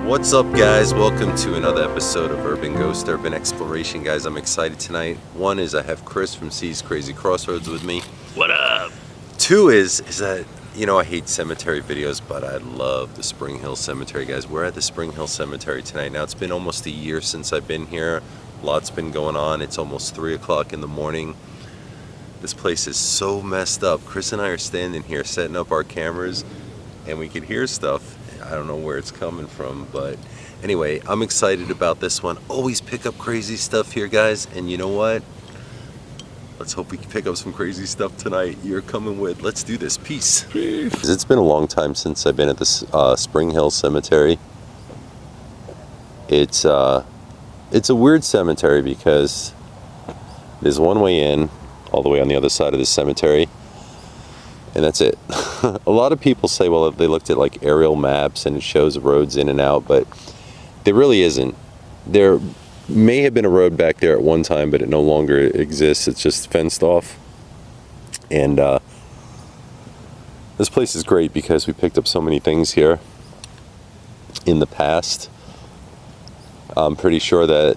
What's up, guys? Welcome to another episode of Urban Ghost, Urban Exploration. Guys, I'm excited tonight. One is I have Chris from C's Crazy Crossroads with me. What up? Two is that, you know, I hate cemetery videos, but I love the Spring Hill Cemetery, guys. We're at the Spring Hill Cemetery tonight. Now, it's been almost a year since I've been here. A lot's been going on. It's almost 3 o'clock in the morning. This place is so messed up. Chris and I are standing here setting up our cameras, and we can hear stuff. I don't know where it's coming from, but anyway, I'm excited about this one. Always pick up crazy stuff here, guys, and you know what? Let's hope we can pick up some crazy stuff tonight. You're coming with. Let's do this. Peace. Peace. It's been a long time since I've been at this Spring Hill Cemetery. It's a weird cemetery because there's one way in, all the way on the other side of the cemetery, and that's it. A lot of people say, well, they looked at like aerial maps and it shows roads in and out, but there really isn't. There may have been a road back there at one time, but it no longer exists. It's just fenced off. And this place is great because we picked up so many things here in the past. I'm pretty sure that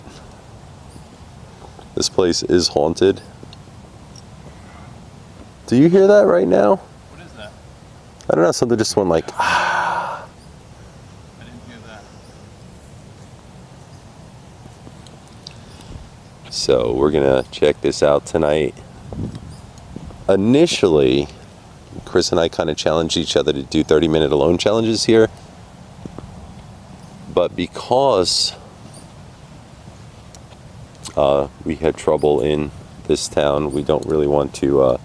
this place is haunted. Do you hear that right now? What is that? I don't know, something just went like, ah. I didn't hear that. So we're gonna check this out tonight. Initially, Chris and I kind of challenged each other to do 30-minute alone challenges here. But because we had trouble in this town, we don't really want to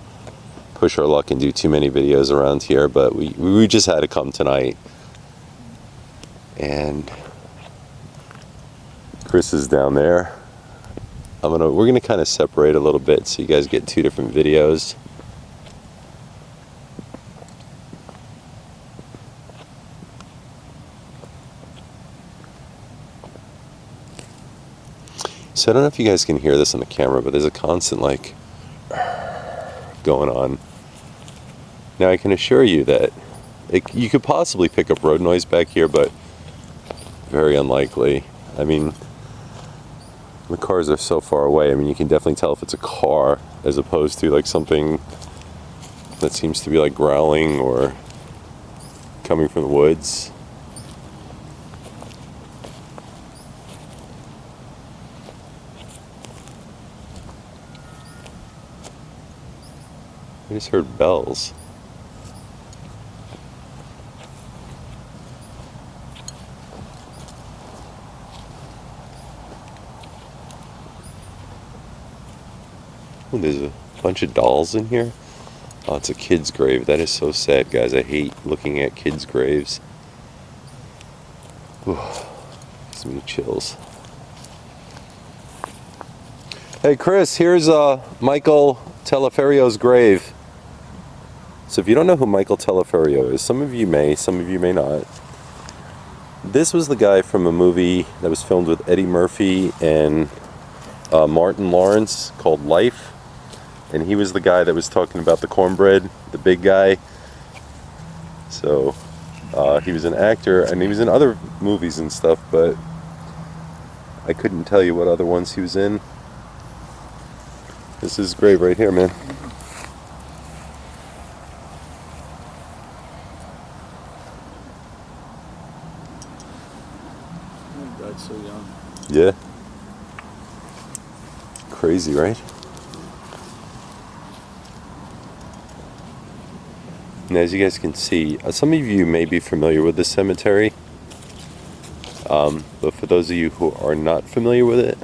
push our luck and do too many videos around here, but we just had to come tonight. And Chris is down there. We're gonna kind of separate a little bit so you guys get two different videos. So I don't know if you guys can hear this on the camera, but there's a constant like going on. Now I can assure you that you could possibly pick up road noise back here, but very unlikely. I mean, the cars are so far away. I mean, you can definitely tell if it's a car as opposed to like something that seems to be like growling or coming from the woods. I just heard bells. Oh, there's a bunch of dolls in here. Oh, it's a kid's grave. That is so sad, guys. I hate looking at kids' graves. Ooh, gives me chills. Hey, Chris, here's Michael Teleferio's grave. So if you don't know who Michael Teleferio is, some of you may not. This was the guy from a movie that was filmed with Eddie Murphy and Martin Lawrence called Life. And he was the guy that was talking about the cornbread, the big guy. So he was an actor and he was in other movies and stuff, but I couldn't tell you what other ones he was in. This is great right here, man. He died so young. Yeah. Crazy, right? And as you guys can see, some of you may be familiar with this cemetery. But for those of you who are not familiar with it,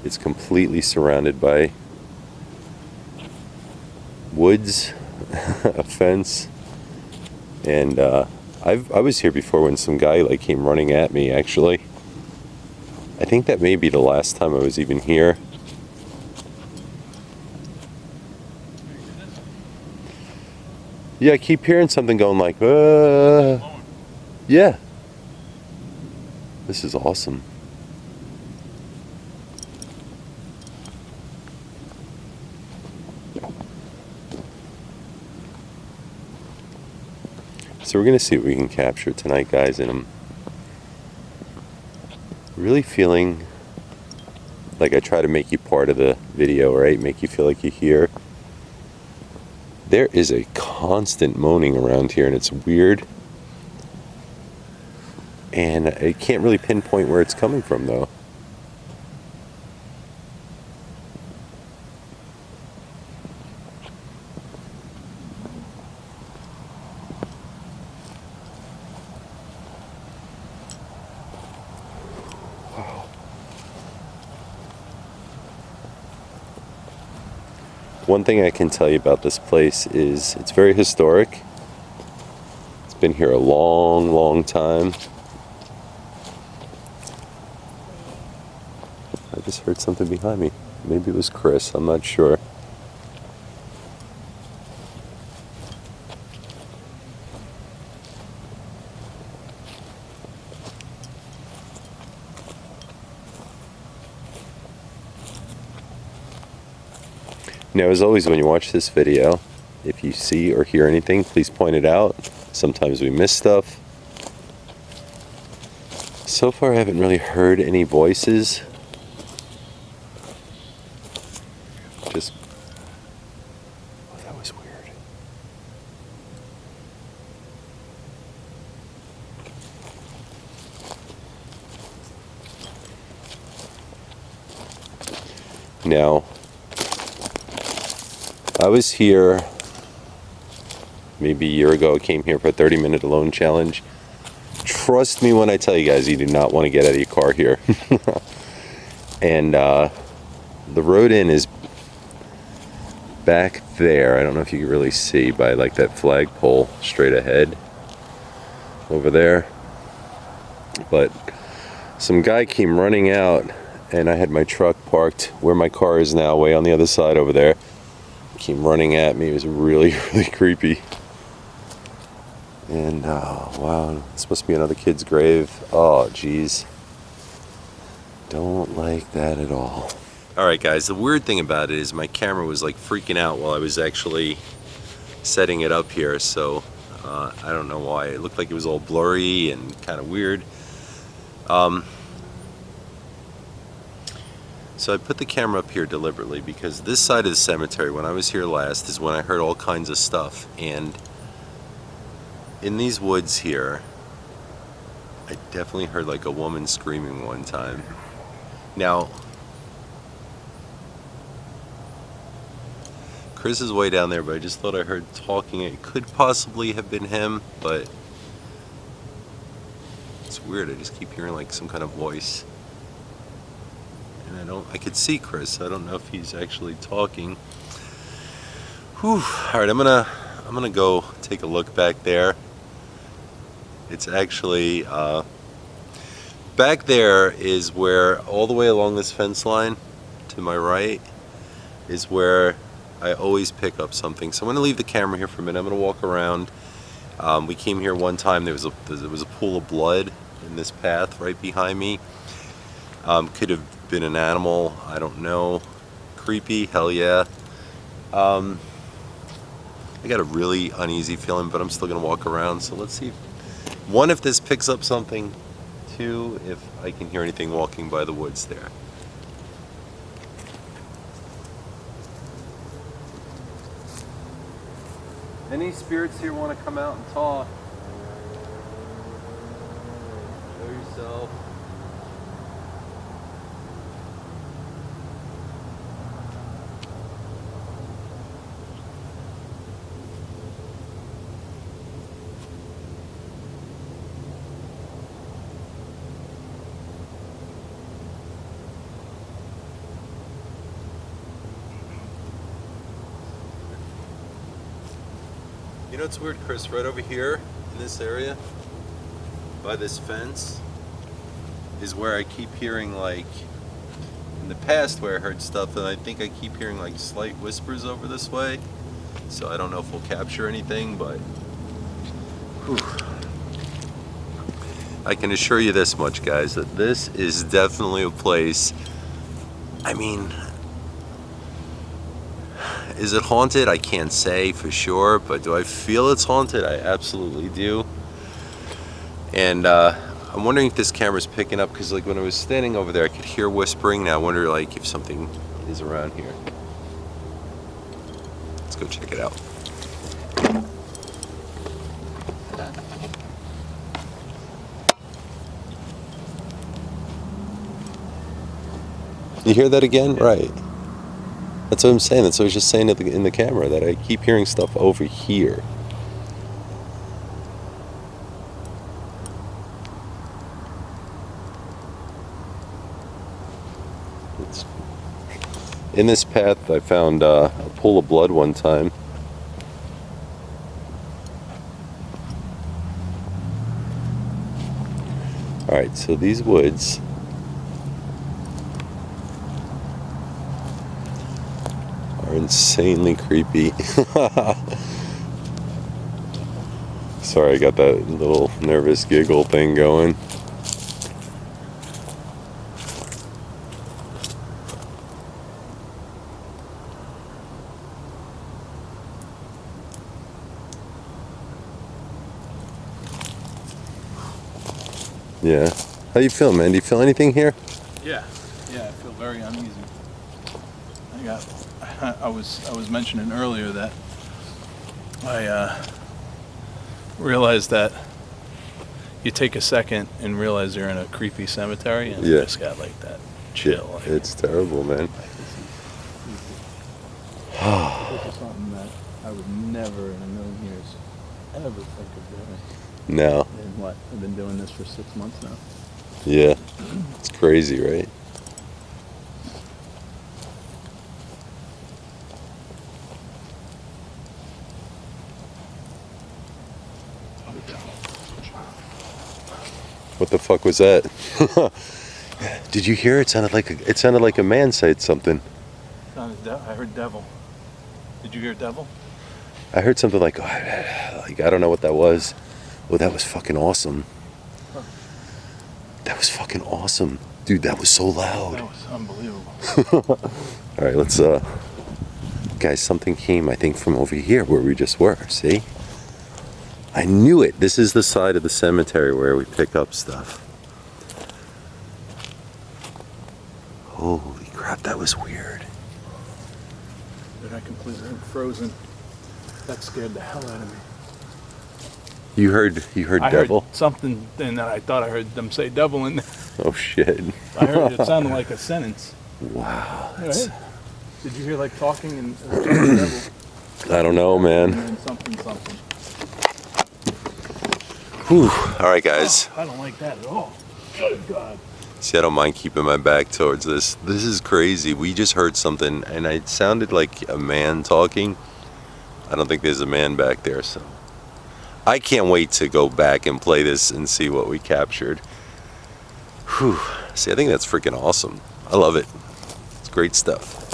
it's completely surrounded by woods, a fence, and I was here before when some guy like came running at me. Actually, I think that may be the last time I was even here. Yeah, I keep hearing something going like, yeah. This is awesome. So we're going to see what we can capture tonight, guys, and Really feeling like I try to make you part of the video, right? Make you feel like you hear. There is a constant moaning around here, and it's weird. And I can't really pinpoint where it's coming from, though. One thing I can tell you about this place is it's very historic. It's been here a long, long time. I just heard something behind me. Maybe it was Chris, I'm not sure. Now, as always, when you watch this video, if you see or hear anything, please point it out. Sometimes we miss stuff. So far, I haven't really heard any voices. Just... oh, that was weird. Now, I was here maybe a year ago. I came here for a 30-minute alone challenge. Trust me when I tell you guys, you do not want to get out of your car here. And the road in is back there. I don't know if you can really see by like that flagpole straight ahead over there. But some guy came running out, and I had my truck parked where my car is now, way on the other side over there. Came running at me. It was really, really creepy. And wow, this must be another kid's grave. Oh geez, don't like that at all. All right guys, the weird thing about it is my camera was like freaking out while I was actually setting it up here, so I don't know why. It looked like it was all blurry and kind of weird. So I put the camera up here deliberately because this side of the cemetery, when I was here last, is when I heard all kinds of stuff. And in these woods here, I definitely heard like a woman screaming one time. Now, Chris is way down there, but I just thought I heard talking. It could possibly have been him, but it's weird. I just keep hearing like some kind of voice. And I could see Chris. I don't know if he's actually talking. Whew. All right, I'm gonna go take a look back there. It's actually back there is where, all the way along this fence line to my right, is where I always pick up something. So I'm gonna leave the camera here for a minute. I'm gonna walk around. We came here one time. There was a pool of blood in this path right behind me. Could have been an animal, I don't know. Creepy, hell yeah. I got a really uneasy feeling, but I'm still gonna walk around. So let's see. One, if this picks up something. Two, if I can hear anything walking by the woods there. Any spirits here want to come out and talk? Show yourself. You know what's weird, Chris? Right over here in this area, by this fence, is where I keep hearing, like, in the past where I heard stuff, and I think I keep hearing like slight whispers over this way. So I don't know if we'll capture anything, but whew. I can assure you this much, guys, that this is definitely a place. I mean, is it haunted? I can't say for sure, but do I feel it's haunted? I absolutely do. And I'm wondering if this camera's picking up, because like when I was standing over there I could hear whispering. Now I wonder like if something is around here. Let's go check it out. You hear that again? Yeah. Right. That's what I'm saying. That's what I was just saying in the camera, that I keep hearing stuff over here. In this path, I found a pool of blood one time. Alright, so these woods are insanely creepy. Sorry, I got that little nervous giggle thing going. Yeah. How you feel, man? Do you feel anything here? Yeah, I feel very uneasy. I was mentioning earlier that I realized that you take a second and realize you're in a creepy cemetery, and Yeah. I just got like that chill. Like, It's terrible, man. this is something that I would never in a million years ever think of doing. No. And what? I've been doing this for 6 months now. Yeah. It's crazy, right? What the fuck was that? Did you hear? It sounded like a man said something. I heard devil. Did you hear devil? I heard something like I don't know what that was. Oh, that was fucking awesome. Huh. That was fucking awesome. Dude, that was so loud. That was unbelievable. All right, let's guys, something came, I think, from over here where we just were. See? I knew it. This is the side of the cemetery where we pick up stuff. Holy crap, that was weird. Dude, I completely frozen. That scared the hell out of me. You heard devil? Heard something, and I thought I heard them say devil in there. Oh shit. I heard it sounded like a sentence. Wow. Right? Did you hear like talking and devil? I don't know, man. And something. Whew. All right, guys. Oh, I don't like that at all. Good God. See, I don't mind keeping my back towards this. This is crazy. We just heard something, and it sounded like a man talking. I don't think there's a man back there, so I can't wait to go back and play this and see what we captured. Whew. See, I think that's freaking awesome. I love it. It's great stuff.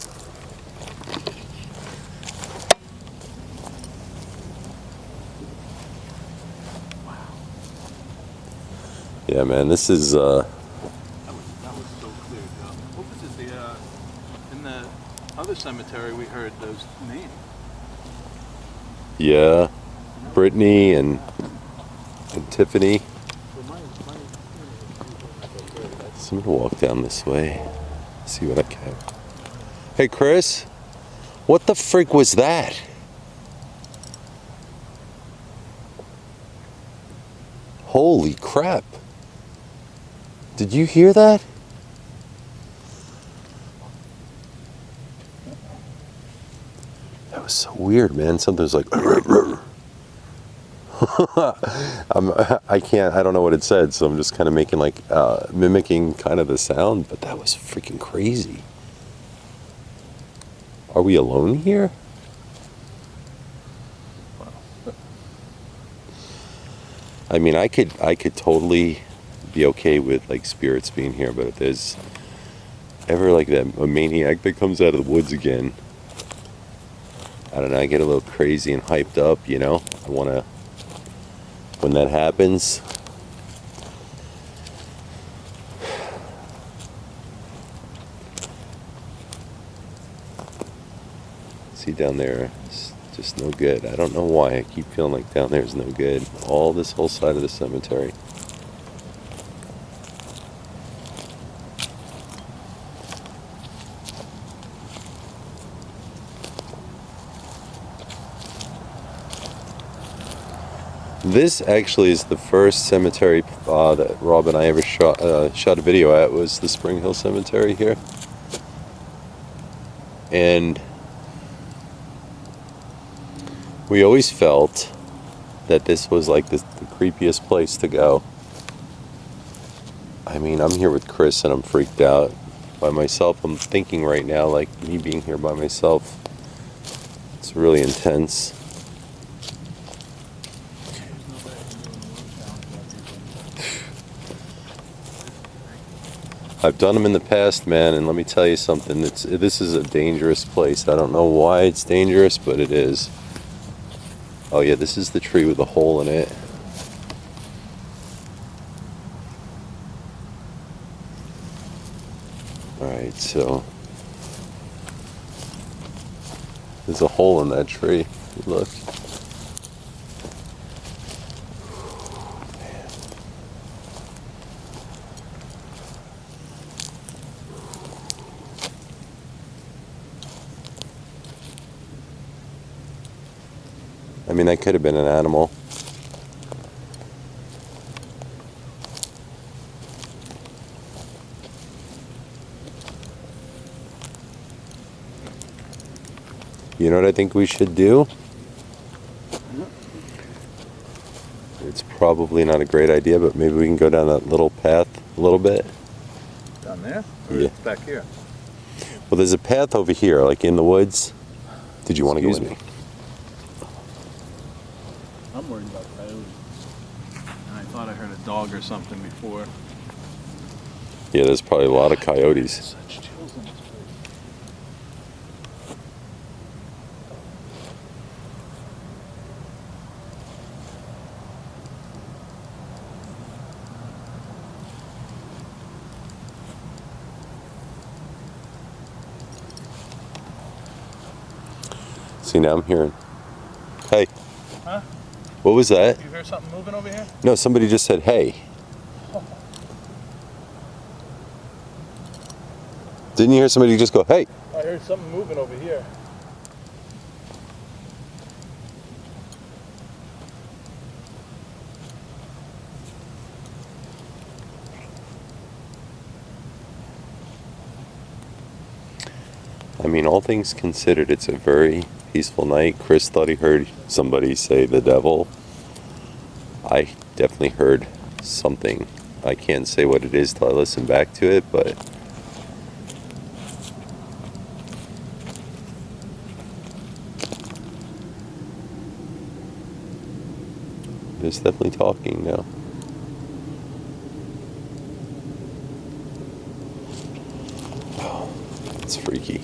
Yeah, man, this is That was so clear, Joe. What was it? In the other cemetery we heard those names. yeah, Brittany and Tiffany. So I'm gonna walk down this way, see what I can. Hey, Chris, what the freak was that? Holy crap. Did you hear that? That was so weird, man. Something was like I don't know what it said, so I'm just kind of making like mimicking kind of the sound, but that was freaking crazy. Are we alone here? I mean, I could totally be okay with like spirits being here, but if there's ever like a maniac that comes out of the woods again, I don't know, I get a little crazy and hyped up, you know? I want to, when that happens, see down there, it's just no good. I don't know why, I keep feeling like down there is no good. All this whole side of the cemetery. This actually is the first cemetery that Rob and I ever shot a video at, was the Spring Hill Cemetery here. And we always felt that this was like the creepiest place to go. I mean, I'm here with Chris and I'm freaked out by myself. I'm thinking right now, like, me being here by myself, it's really intense. I've done them in the past, man, and let me tell you something. This is a dangerous place. I don't know why it's dangerous, but it is. Oh yeah, this is the tree with the hole in it. Alright, so there's a hole in that tree. Look. I mean, that could have been an animal. You know what I think we should do? It's probably not a great idea, but maybe we can go down that little path a little bit. Down there? Or Yeah. back here? Well, there's a path over here, like in the woods. Did you want to go with me? I'm worried about coyotes. And I thought I heard a dog or something before. Yeah, there's probably a lot of coyotes. Such chills in this place. See, now I'm hearing. Hey. Huh? What was that? You hear something moving over here? No, somebody just said, hey. Didn't you hear somebody just go, hey? I heard something moving over here. I mean, all things considered, it's a very peaceful night. Chris thought he heard somebody say the devil. I definitely heard something. I can't say what it is till I listen back to it, but it's definitely talking now. Oh, it's freaky.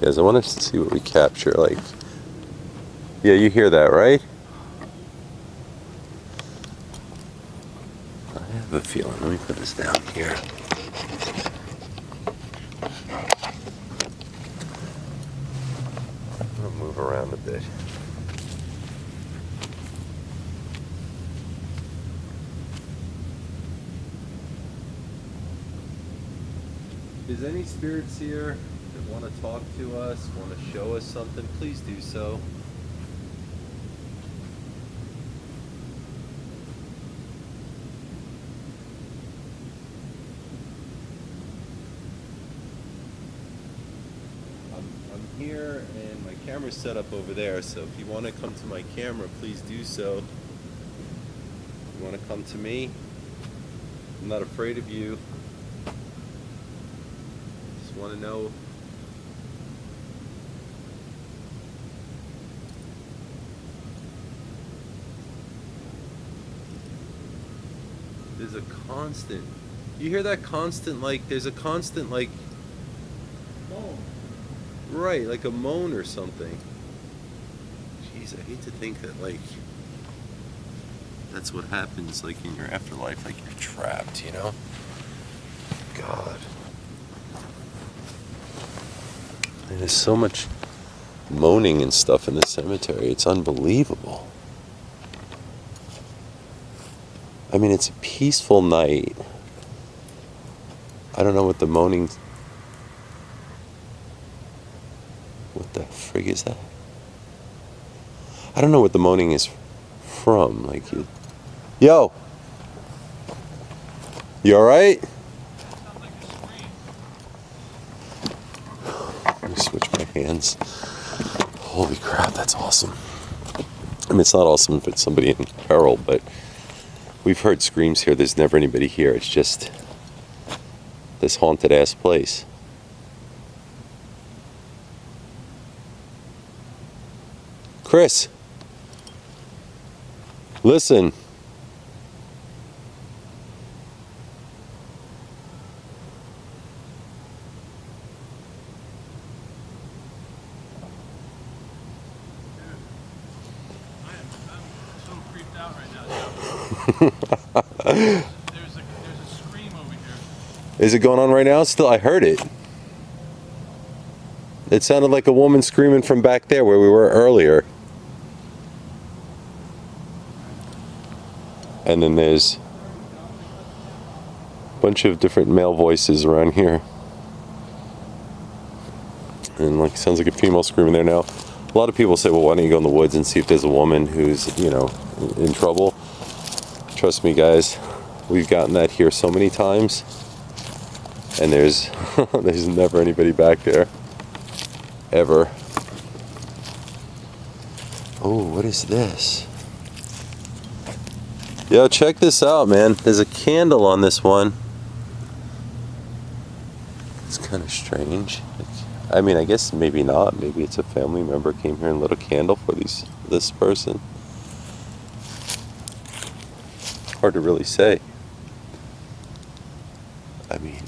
Guys, I want to see what we capture. Like, yeah, you hear that, right? I have a feeling. Let me put this down here. I'm gonna move around a bit. Is any spirits here that want to talk to us, want to show us something? Please do so. I'm here and my camera's set up over there, so if you want to come to my camera, please do so. If you want to come to me, I'm not afraid of you. Just want to know. There's a constant. You hear that constant, like, there's a constant, like, Oh. right, like a moan or something. Jeez, I hate to think that, like, that's what happens, like, in your afterlife, like, you're trapped, you know? God. There's so much moaning and stuff in the cemetery. It's unbelievable. I mean, it's a peaceful night. I don't know what the moaning... What the frig is that? I don't know what the moaning is from. Like, yo! You alright? Let me switch my hands. Holy crap, that's awesome. I mean, it's not awesome if it's somebody in peril, but we've heard screams here. There's never anybody here. It's just this haunted ass place. Chris, listen. There's a scream over here. Is it going on right now? Still, I heard it. It sounded like a woman screaming from back there where we were earlier. And then there's a bunch of different male voices around here. And like, sounds like a female screaming there now. A lot of people say, well, why don't you go in the woods and see if there's a woman who's, you know, in trouble. Trust me, guys, we've gotten that here so many times, and there's there's never anybody back there, ever. Oh, what is this? Yo, check this out, man. There's a candle on this one. It's kind of strange. I mean, I guess maybe not. Maybe it's a family member came here and lit a candle for this person. Hard to really say. I mean,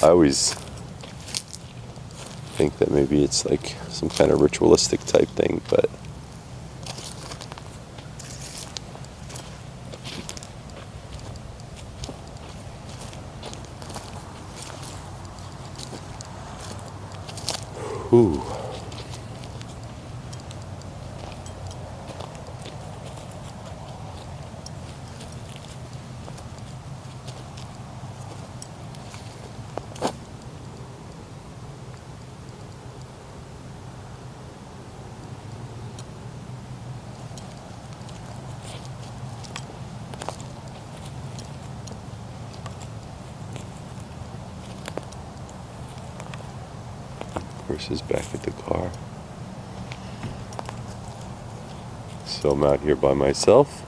I always think that maybe it's like some kind of ritualistic type thing, but whew. Chris is back at the car. So I'm out here by myself.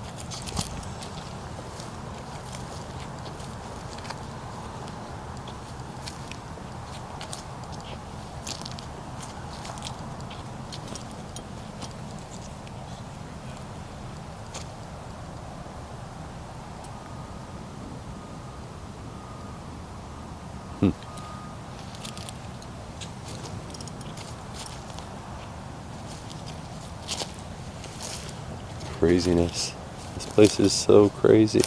Craziness. This place is so crazy.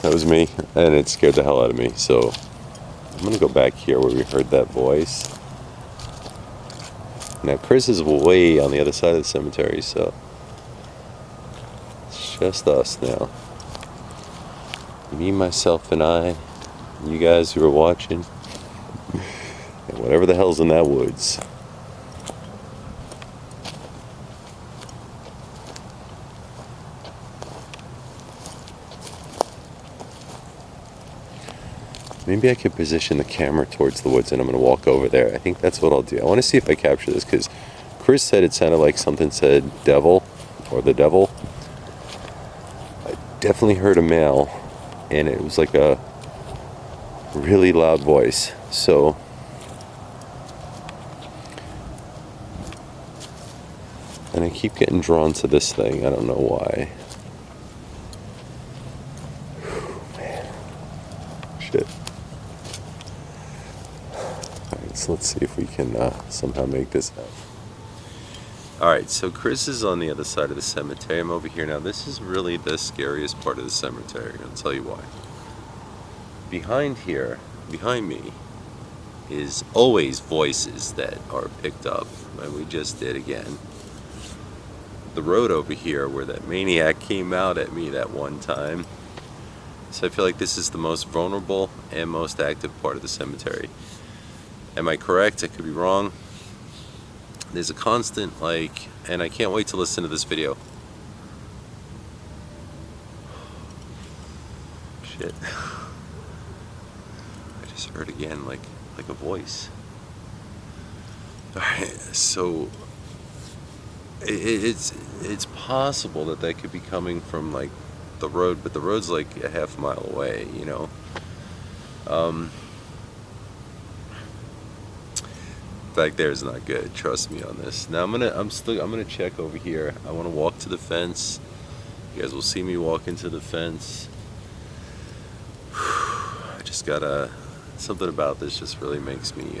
That was me, and it scared the hell out of me. So I'm gonna go back here where we heard that voice. Now Chris is way on the other side of the cemetery, so it's just us now. Me, myself, and I. You guys who are watching. And whatever the hell's in that woods. Maybe I could position the camera towards the woods and I'm going to walk over there. I think that's what I'll do. I want to see if I capture this because Chris said it sounded like something said devil or the devil. I definitely heard a male and it was like a really loud voice. So and I keep getting drawn to this thing. I don't know why. Shit. So let's see if we can somehow make this happen. Alright, so Chris is on the other side of the cemetery. I'm over here now. This is really the scariest part of the cemetery. I'll tell you why. Behind here, behind me, is always voices that are picked up, and we just did again. The road over here where that maniac came out at me that one time. So I feel like this is the most vulnerable and most active part of the cemetery. Am I correct? I could be wrong. There's a constant, like, and I can't wait to listen to this video. Shit. I just heard again, like a voice. Alright, so it's possible that could be coming from like the road, but the road's like a half mile away, you know. Back there is not good. Trust me on this. Now I'm gonna check over here. I want to walk to the fence. You guys will see me walk into the fence. I just gotta. Something about this just really makes me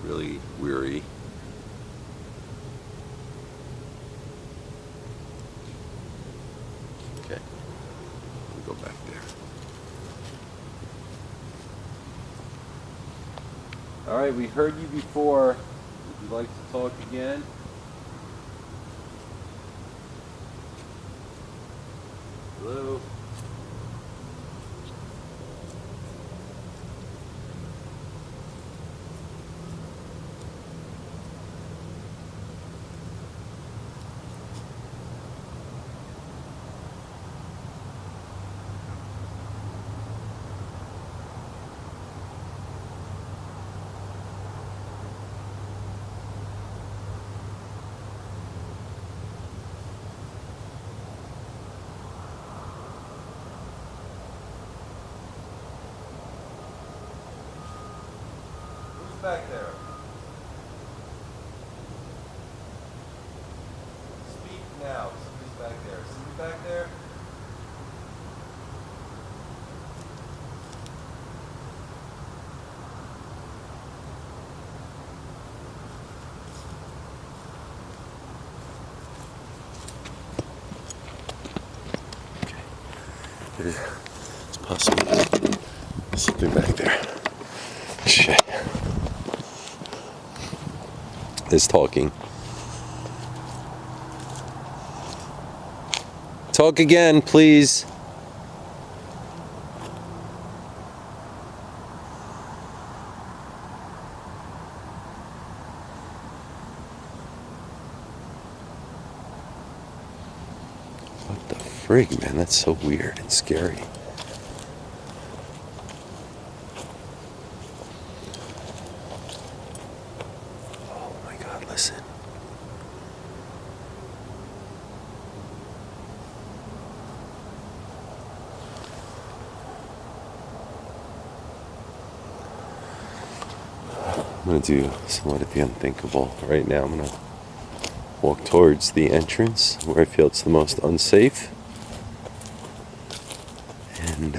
really weary. Okay, let me go back there. All right, we heard you before. Would you like to talk again? Hello? Back there. Speak now. Somebody's back there. Somebody back there? Okay. It's possible. There's something back there. Shit. Is talking. Talk again, please. What the frig, man? That's so weird and scary. Listen. I'm going to do somewhat of the unthinkable right now. I'm going to walk towards the entrance where I feel it's the most unsafe. And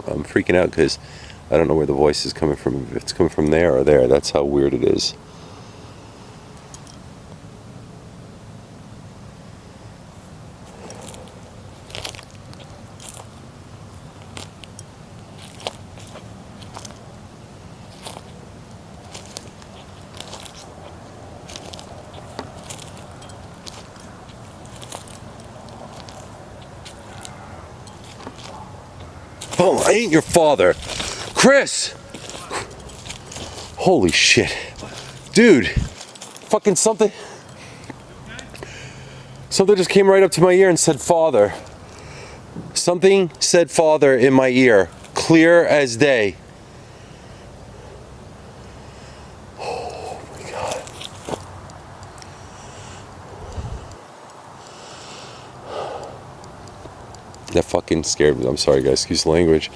I'm freaking out because I don't know where the voice is coming from. If it's coming from there or there, that's how weird it is. Oh, I ain't your father. Chris! Holy shit. Dude. Fucking something. Something just came right up to my ear and said father. Something said father in my ear. Clear as day. Oh my god. That fucking scared me. I'm sorry guys, excuse the language.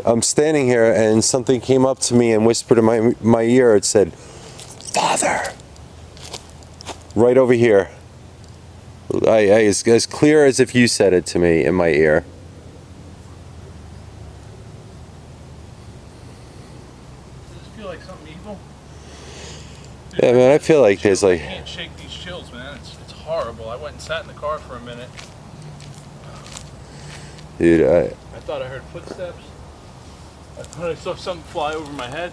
I'm standing here and something came up to me and whispered in my ear. It said, "Father." Right over here. As clear as if you said it to me in my ear. Does this feel like something evil? Yeah, man, I feel like there's like... I can't shake these chills, man. It's hard. horrible. I went and sat in the car for a minute. Dude, I thought I heard footsteps. I thought I saw something fly over my head.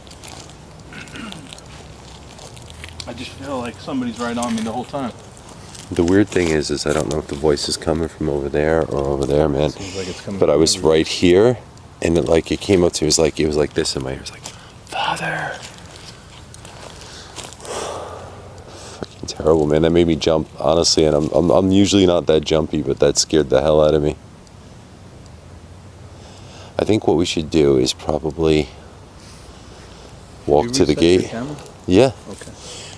I just feel like somebody's right on me the whole time. the weird thing is I don't know if the voice is coming from over there or over there, man. Seems like it's coming but I from was everywhere. right here, and it came up to me. It was like this in my ears, like, Father. Fucking terrible, man. That made me jump, honestly, and I'm usually not that jumpy, but that scared the hell out of me. I think what we should do is probably walk to the gate. Yeah. Okay.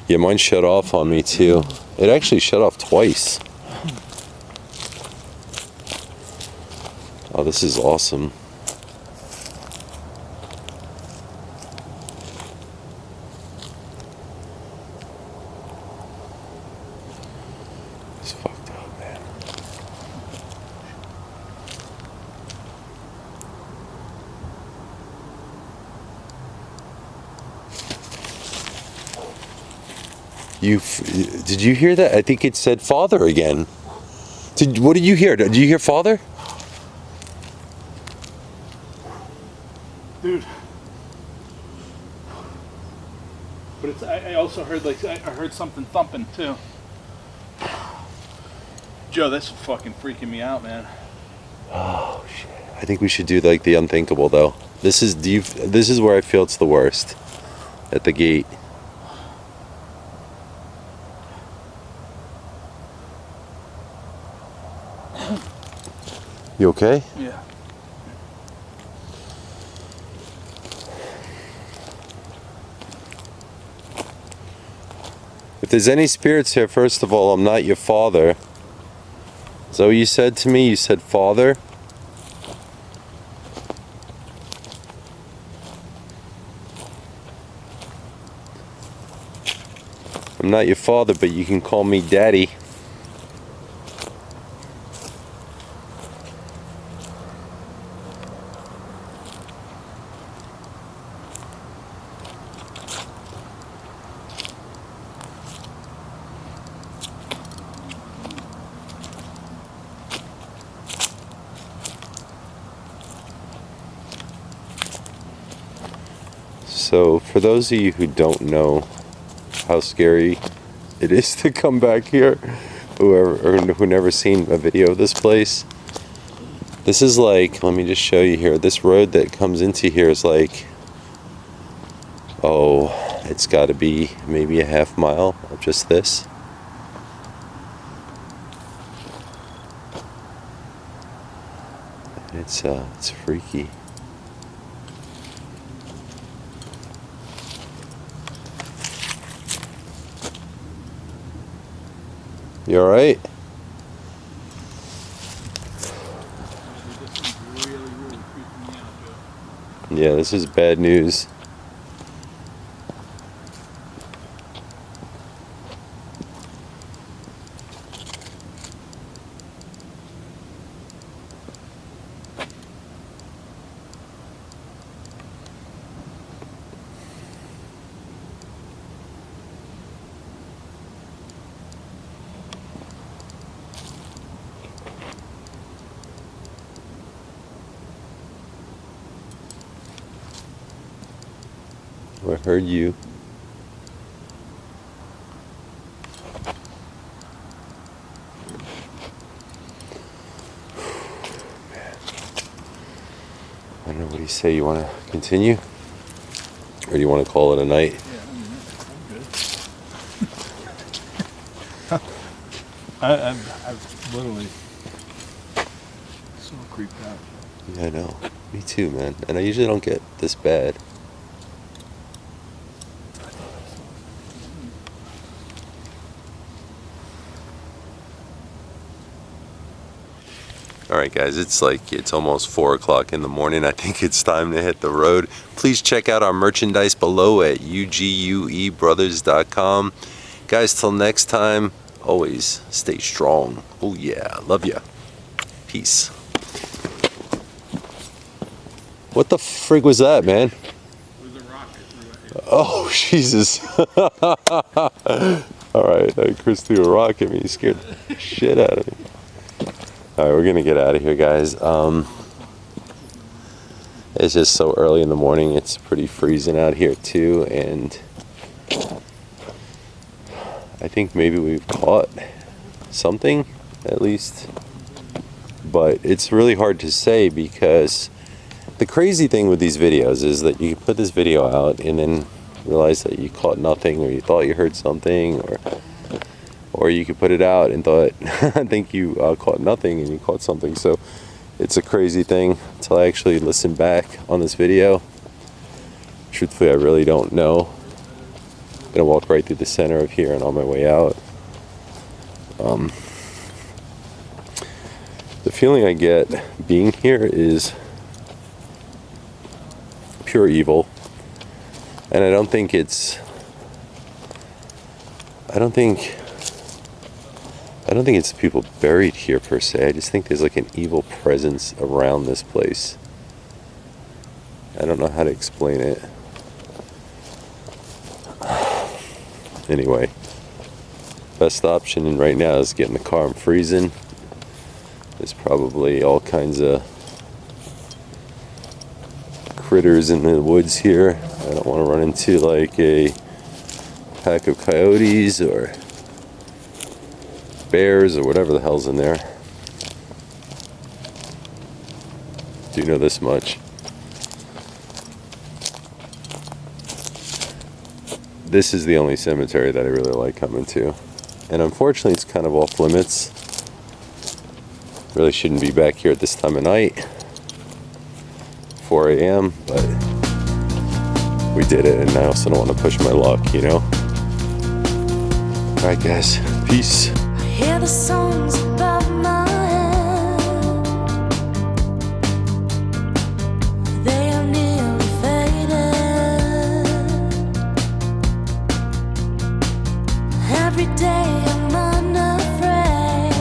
Yeah, mine shut off on me too. It actually shut off twice. Oh, this is awesome. It's fucked up, man. Did you hear that? I think it said Father again. What did you hear? Did you hear Father? Dude. But it's. I also heard I heard something thumping too. Joe, that's fucking freaking me out, man. Oh shit! I think we should do like the unthinkable though. This is where I feel it's the worst. At the gate. You okay? Yeah. If there's any spirits here, first of all, I'm not your father. Is that what you said to me? You said Father? I'm not your father, but you can call me Daddy. So, for those of you who don't know how scary it is to come back here, who never seen a video of this place, this is like, let me just show you here. This road that comes into here is like, oh, it's got to be maybe a half mile of just this. It's freaky. You all right? Yeah, this is bad news. I heard you. I don't know, what do you say? You want to continue? Or do you want to call it a night? Yeah, I'm good. I've literally so creeped out. Yeah, I know. Me too, man. And I usually don't get this bad. Alright guys, it's almost 4 o'clock in the morning. I think it's time to hit the road. Please check out our merchandise below at UGUEBrothers.com. Guys, till next time, always stay strong. Oh yeah, love ya. Peace. What the frig was that, man? It was a rocket. Oh, Jesus. All right, Chris threw a rock at me. He scared the shit out of me. All right, we're gonna get out of here, guys. It's just so early in the morning. It's pretty freezing out here too, and I think maybe we've caught something at least, but it's really hard to say because the crazy thing with these videos is that you can put this video out and then realize that you caught nothing, or you thought you heard something, or you could put it out and thought think you caught nothing and you caught something. So it's a crazy thing until I actually listen back on this video. Truthfully, I really don't know. I'm gonna walk right through the center of here and on my way out. The feeling I get being here is pure evil, and I don't think it's people buried here per se. I just think there's like an evil presence around this place. I don't know how to explain it. Anyway, best option right now is get in the car. I'm freezing. There's probably all kinds of critters in the woods here. I don't want to run into like a pack of coyotes or bears or whatever the hell's in there. Do know this much. This is the only cemetery that I really like coming to. And unfortunately it's kind of off limits. Really shouldn't be back here at this time of night. 4 a.m. but we did it, and I also don't want to push my luck, you know? Alright guys, peace. I hear the songs above my head. They are nearly faded. Every day I'm unafraid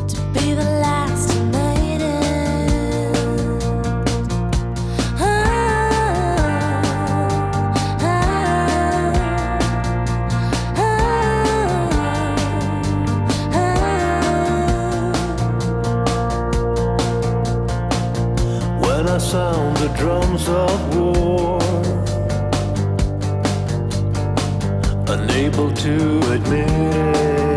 to be the last who made it. When I sound the drums of war, unable to admit it,